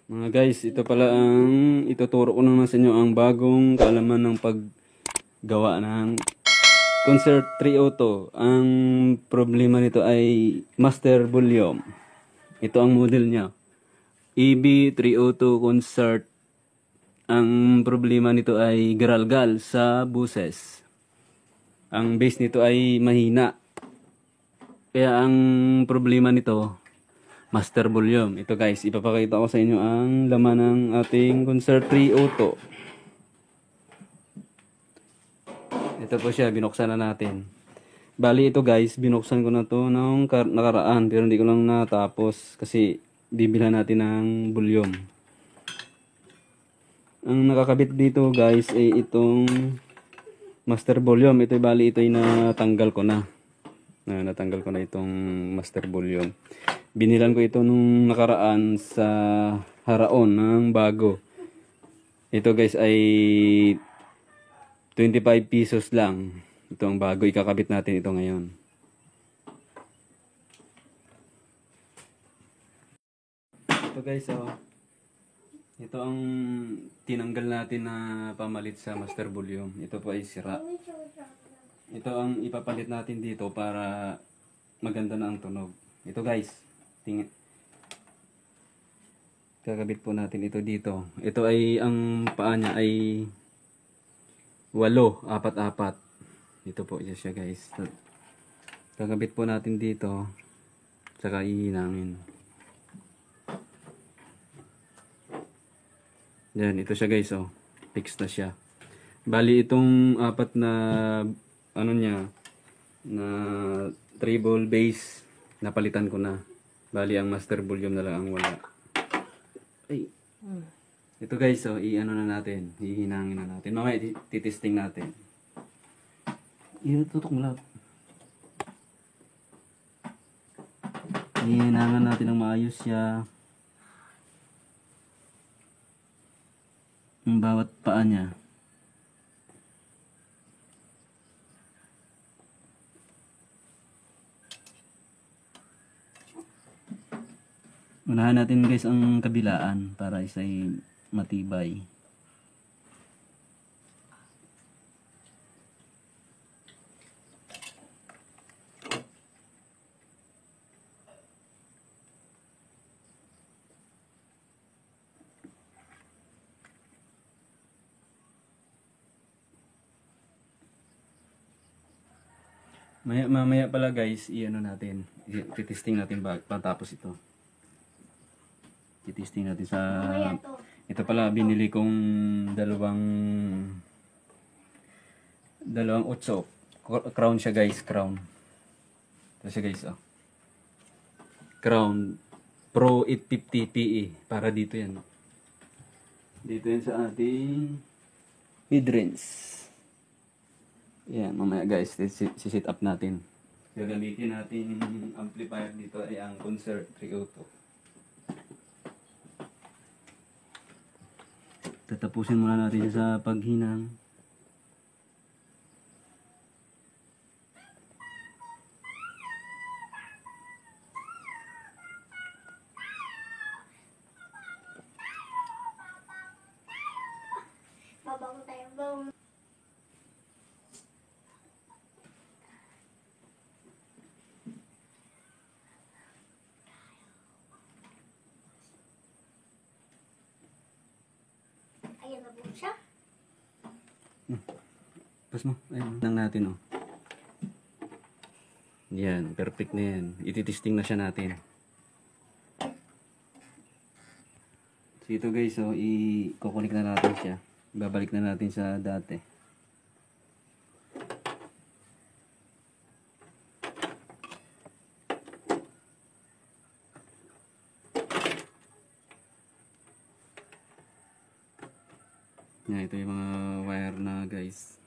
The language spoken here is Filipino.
Mga guys, ito pala ang ituturo ko naman sa inyo ang bagong kaalaman ng paggawa ng Concert 302. Ang problema nito ay master volume. Ito ang model niya. EB302 Concert. Ang problema nito ay garalgal sa buses. Ang bass nito ay mahina. Kaya ang problema nito, master volume. Ito guys, ipapakita ko sa inyo ang laman ng ating Concert 302. Ito po siya, binuksan na natin. Bali ito guys, binuksan ko na to nung nakaraan pero hindi ko lang natapos kasi bibilhan natin ng volume. Ang nakakabit dito guys ay itong master volume. Ito bali ito ay natanggal ko na. Natanggal ko na itong master volume. Binilan ko ito nung nakaraan sa Haraon ng bago. Ito guys ay 25 pesos lang. Ito ang bago. Ikakabit natin ito ngayon. Ito guys, oh. Ito ang tinanggal natin na pamalit sa master volume. Ito po ay sira. Ito ang ipapalit natin dito para maganda na ang tunog. Ito guys, tingin. Kakabit po natin ito dito. Ito ay ang paa niya ay 8, 4-4. Ito po siya guys. Kakabit po natin dito. Saka ihinangin. Yan, ito siya guys, oh. Fix na siya. Bali itong 4 na ano niya na treble bass napalitan ko na. Bali ang master volume na lang ang wala. Ay. Ito guys, oh, i-ano na natin, hihinangin na natin. Mamaya titesting natin. Tutok mo lang. Hihinangan natin ng maayos siya. Ang bawat paa niya. Unahan natin guys ang kabilaan para isa'y matibay. Mamaya pala guys, i-ano natin, titesting natin patapos ito. Titesting natin sa ito pala binili kong dalawang utso. Crown siya guys, crown. Ito siya guys, oh. Crown Pro 850 PE para dito yan. Dito yan sa ating mid-range. Yan, mamaya guys, sit up natin. Gagamitin natin yung amplifier dito ay ang Concert 302. Tatapusin muna natin sa paghinang. Babago tayo, bang. Ayan na po siya. Pas mo, ayun lang natin, oh. Yan, perfect na yan. Ititesting na siya natin. So ito guys, oh, i-coconnect na natin siya. Babalik na natin sa dati. Yan, ito yung mga wire na guys.